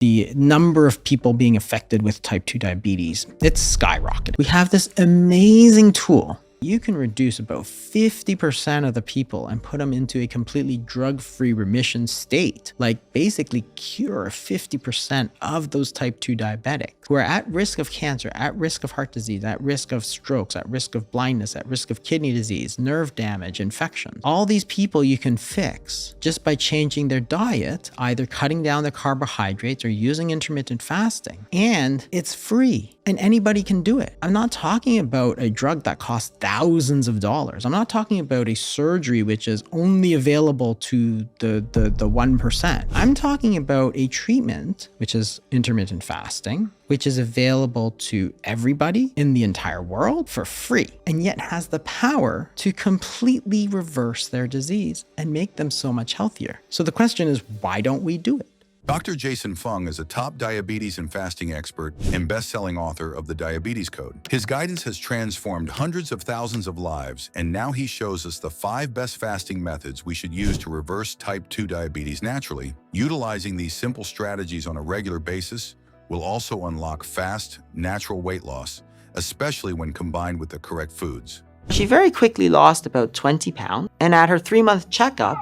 the number of people being affected with type 2 diabetes, it's skyrocketed. We have this amazing tool. You can reduce about 50% of the people and put them into a completely drug-free remission state, like basically cure 50% of those type 2 diabetics who are at risk of cancer, at risk of heart disease, at risk of strokes, at risk of blindness, at risk of kidney disease, nerve damage, infections. All these people you can fix just by changing their diet, either cutting down the carbohydrates or using intermittent fasting. And it's free and anybody can do it. I'm not talking about a drug that costs thousands of dollars. I'm not talking about a surgery which is only available to the 1%. I'm talking about a treatment, which is intermittent fasting, which is available to everybody in the entire world for free, and yet has the power to completely reverse their disease and make them so much healthier. So the question is, why don't we do it? Dr. Jason Fung is a top diabetes and fasting expert and best-selling author of The Diabetes Code. His guidance has transformed hundreds of thousands of lives, and now he shows us the 5 best fasting methods we should use to reverse type 2 diabetes naturally. Utilizing these simple strategies on a regular basis will also unlock fast, natural weight loss, especially when combined with the correct foods. She very quickly lost about 20 pounds, and at her 3-month checkup,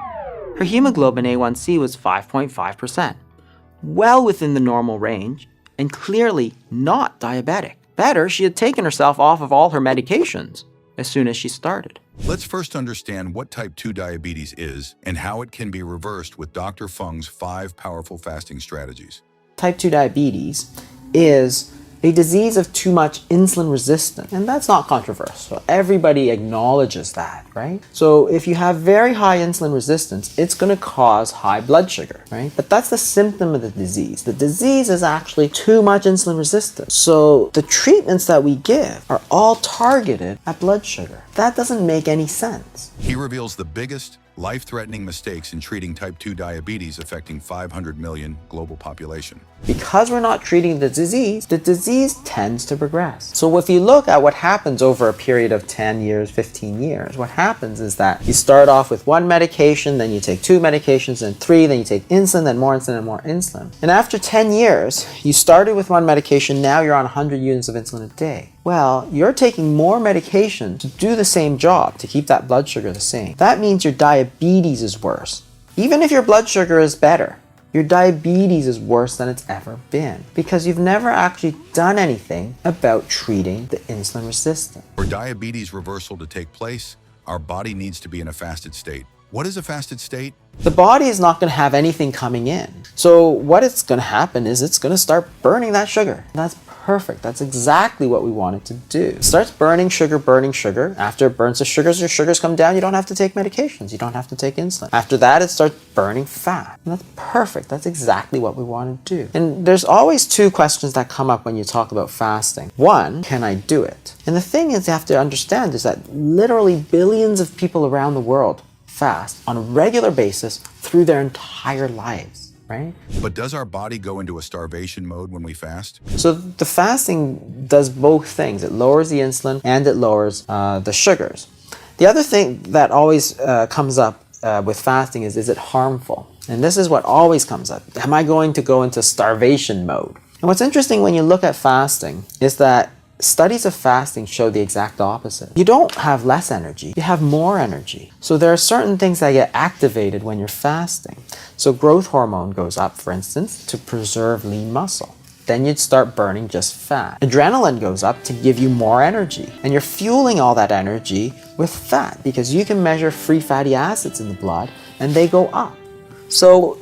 her hemoglobin A1C was 5.5%. Well within the normal range, and clearly not diabetic. Better, she had taken herself off of all her medications as soon as she started. Let's first understand what type 2 diabetes is and how it can be reversed with Dr. Fung's 5 powerful fasting strategies. Type 2 diabetes is a disease of too much insulin resistance, and that's not controversial. Everybody acknowledges that, right? So if you have very high insulin resistance, it's going to cause high blood sugar, right? But that's the symptom of the disease. The disease is actually too much insulin resistance. So the treatments that we give are all targeted at blood sugar. That doesn't make any sense. He reveals the biggest, life-threatening mistakes in treating type 2 diabetes affecting 500 million global population. Because we're not treating the disease tends to progress. So if you look at what happens over a period of 10 years, 15 years, what happens is that you start off with 1 medication, then you take 2 medications, then 3, then you take insulin, then more insulin, and more insulin. And after 10 years, you started with 1 medication, now you're on 100 units of insulin a day. Well, you're taking more medication to do the same job, to keep that blood sugar the same. That means your diabetes is worse. Even if your blood sugar is better, your diabetes is worse than it's ever been because you've never actually done anything about treating the insulin resistance. For diabetes reversal to take place, our body needs to be in a fasted state. What is a fasted state? The body is not going to have anything coming in. So what it's going to happen is it's going to start burning that sugar. That's perfect. That's exactly what we want it to do. It starts burning sugar. After it burns the sugars, your sugars come down. You don't have to take medications. You don't have to take insulin. After that, it starts burning fat. And that's perfect. That's exactly what we want to do. And there's always 2 questions that come up when you talk about fasting. 1, can I do it? And the thing is you have to understand is that literally billions of people around the world fast on a regular basis through their entire lives, right? But does our body go into a starvation mode when we fast? So the fasting does both things. It lowers the insulin and it lowers the sugars. The other thing that always comes up with fasting is it harmful? And this is what always comes up. Am I going to go into starvation mode? And what's interesting when you look at fasting is that studies of fasting show the exact opposite. You don't have less energy, you have more energy. So there are certain things that get activated when you're fasting. So growth hormone goes up, for instance, to preserve lean muscle. Then you'd start burning just fat. Adrenaline goes up to give you more energy. And you're fueling all that energy with fat because you can measure free fatty acids in the blood and they go up. So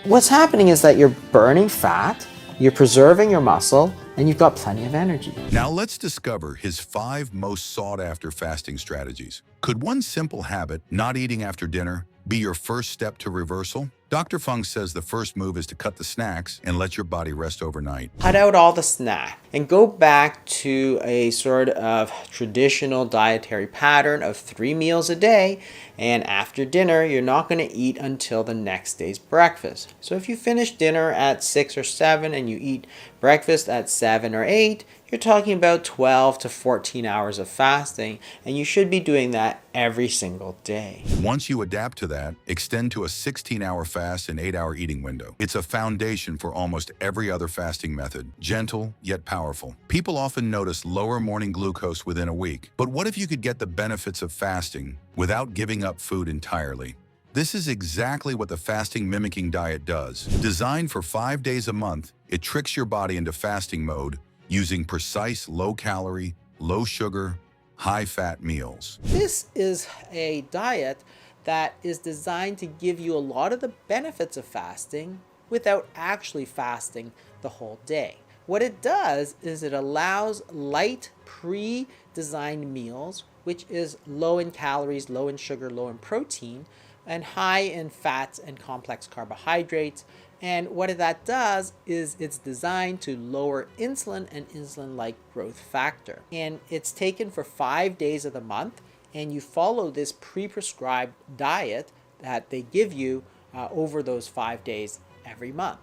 what's happening is that you're burning fat, you're preserving your muscle, and you've got plenty of energy. Now let's discover his 5 most sought-after fasting strategies. Could one simple habit, not eating after dinner, be your first step to reversal? Dr. Fung says the first move is to cut the snacks and let your body rest overnight. Cut out all the snack and go back to a sort of traditional dietary pattern of 3 meals a day, and after dinner you're not going to eat until the next day's breakfast. So if you finish dinner at 6 or 7 and you eat breakfast at 7 or 8, you're talking about 12 to 14 hours of fasting, and you should be doing that every single day. Once you adapt to that, extend to a 16-hour fast fast and 8-hour eating window. It's a foundation for almost every other fasting method, gentle yet powerful. People often notice lower morning glucose within a week, but what if you could get the benefits of fasting without giving up food entirely? This is exactly what the fasting mimicking diet does. Designed for 5 days a month, it tricks your body into fasting mode using precise low-calorie, low-sugar, high-fat meals. This is a diet that is designed to give you a lot of the benefits of fasting without actually fasting the whole day. What it does is it allows light, pre-designed meals, which is low in calories, low in sugar, low in protein, and high in fats and complex carbohydrates. And what that does is it's designed to lower insulin and insulin-like growth factor. And it's taken for 5 days of the month, and you follow this pre-prescribed diet that they give you over those 5 days every month.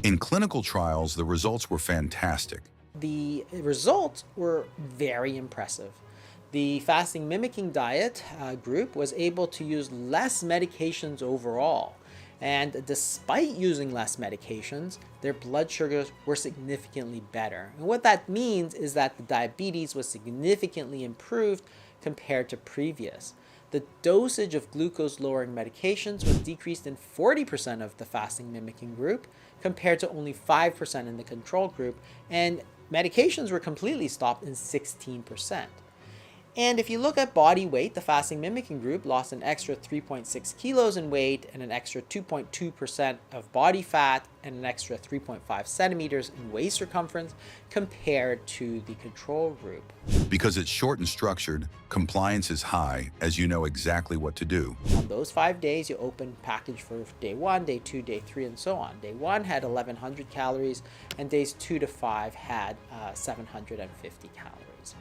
In clinical trials, the results were fantastic. The results were very impressive. The fasting mimicking diet group was able to use less medications overall. And despite using less medications, their blood sugars were significantly better. And what that means is that the diabetes was significantly improved compared to previous. The dosage of glucose-lowering medications was decreased in 40% of the fasting mimicking group, compared to only 5% in the control group, and medications were completely stopped in 16%. And if you look at body weight, the fasting mimicking group lost an extra 3.6 kilos in weight and an extra 2.2% of body fat and an extra 3.5 centimeters in waist circumference compared to the control group. Because it's short and structured, compliance is high, as you know exactly what to do. On those 5 days, you open package for day 1, day 2, day 3, and so on. Day 1 had 1,100 calories, and days 2 to 5 had 750 calories.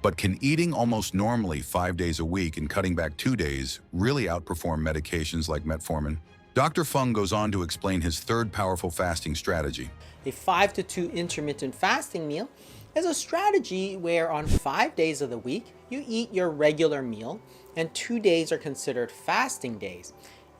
But can eating almost normally 5 days a week and cutting back 2 days really outperform medications like metformin? Dr. Fung goes on to explain his third powerful fasting strategy. A 5 to 2 intermittent fasting meal is a strategy where on 5 days of the week, you eat your regular meal and 2 days are considered fasting days.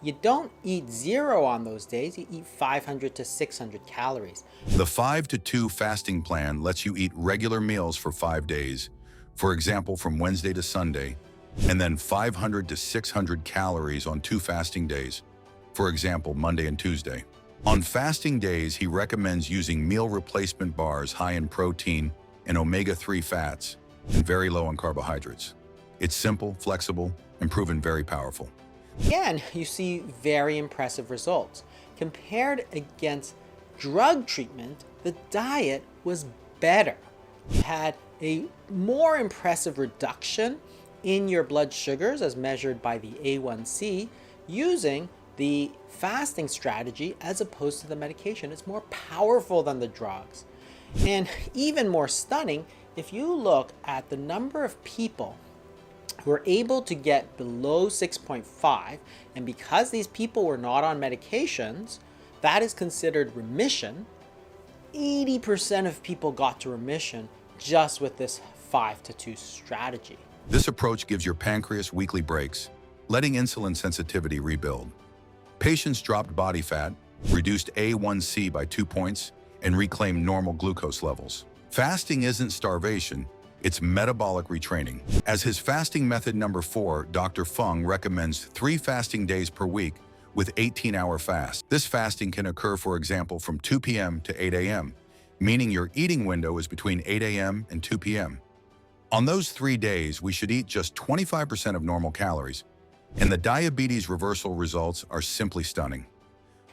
You don't eat 0 on those days, you eat 500 to 600 calories. The 5 to 2 fasting plan lets you eat regular meals for 5 days, for example, from Wednesday to Sunday, and then 500 to 600 calories on 2 fasting days, for example, Monday and Tuesday. On fasting days, he recommends using meal replacement bars high in protein and omega-3 fats and very low in carbohydrates. It's simple, flexible, and proven very powerful. Again, you see very impressive results. Compared against drug treatment, the diet was better. You had a more impressive reduction in your blood sugars as measured by the A1C using the fasting strategy as opposed to the medication. It's more powerful than the drugs. And even more stunning, if you look at the number of people who are able to get below 6.5, and because these people were not on medications, that is considered remission. 80% of people got to remission just with this 5 to 2 strategy. This approach gives your pancreas weekly breaks, letting insulin sensitivity rebuild. Patients dropped body fat, reduced A1C by 2 points, and reclaimed normal glucose levels. Fasting isn't starvation, it's metabolic retraining. As his fasting method number 4, Dr. Fung recommends 3 fasting days per week with 18-hour fast. This fasting can occur, for example, from 2 p.m. to 8 a.m., meaning your eating window is between 8 a.m. and 2 p.m. On those 3 days, we should eat just 25% of normal calories, and the diabetes reversal results are simply stunning.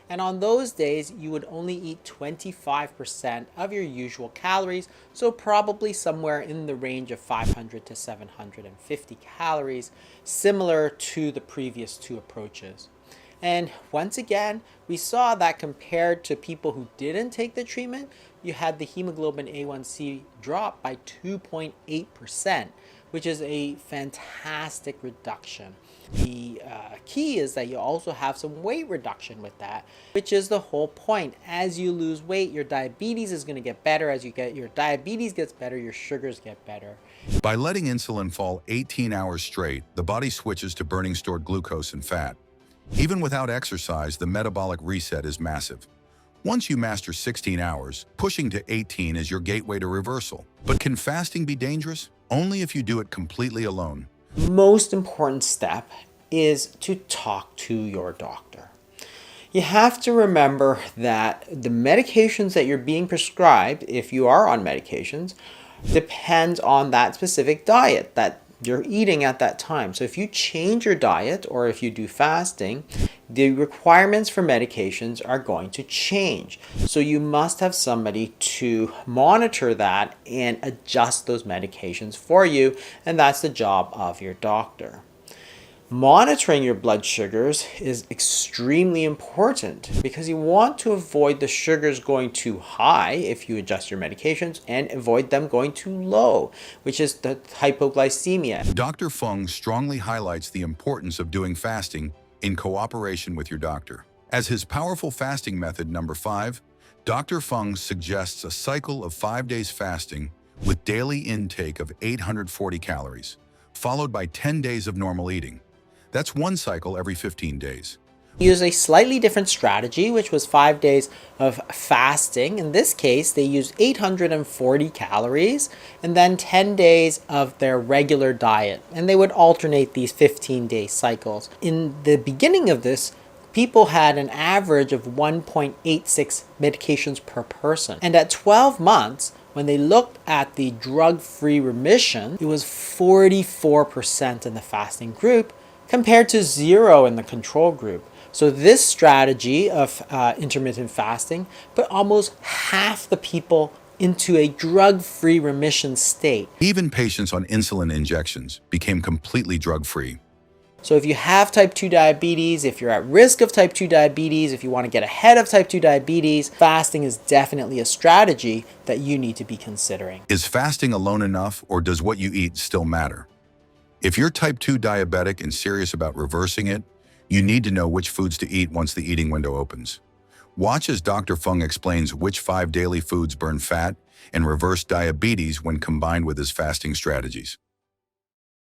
And on those days, you would only eat 25% of your usual calories, so probably somewhere in the range of 500 to 750 calories, similar to the previous 2 approaches. And once again, we saw that compared to people who didn't take the treatment, you had the hemoglobin A1C drop by 2.8%, which is a fantastic reduction. The key is that you also have some weight reduction with that, which is the whole point. As you lose weight, your diabetes is going to get better. As your diabetes gets better, your sugars get better. By letting insulin fall 18 hours straight, the body switches to burning stored glucose and fat. Even without exercise, the metabolic reset is massive. Once you master 16 hours, pushing to 18 is your gateway to reversal. But can fasting be dangerous? Only if you do it completely alone. Most important step is to talk to your doctor. You have to remember that the medications that you're being prescribed, if you are on medications, depends on that specific diet that you're eating at that time. So if you change your diet or if you do fasting, the requirements for medications are going to change. So you must have somebody to monitor that and adjust those medications for you, and that's the job of your doctor. Monitoring your blood sugars is extremely important because you want to avoid the sugars going too high if you adjust your medications and avoid them going too low, which is the hypoglycemia. Dr. Fung strongly highlights the importance of doing fasting in cooperation with your doctor. As his powerful fasting method number 5, Dr. Fung suggests a cycle of 5 days fasting with daily intake of 840 calories, followed by 10 days of normal eating. That's one cycle every 15 days. Use a slightly different strategy, which was 5 days of fasting. In this case, they used 840 calories and then 10 days of their regular diet. And they would alternate these 15-day cycles. In the beginning of this, people had an average of 1.86 medications per person. And at 12 months, when they looked at the drug-free remission, it was 44% in the fasting group, compared to 0 in the control group. So this strategy of intermittent fasting put almost half the people into a drug-free remission state. Even patients on insulin injections became completely drug-free. So if you have type 2 diabetes, if you're at risk of type 2 diabetes, if you want to get ahead of type 2 diabetes, fasting is definitely a strategy that you need to be considering. Is fasting alone enough, or does what you eat still matter? If you're type 2 diabetic and serious about reversing it, you need to know which foods to eat once the eating window opens. Watch as Dr. Fung explains which 5 daily foods burn fat and reverse diabetes when combined with his fasting strategies.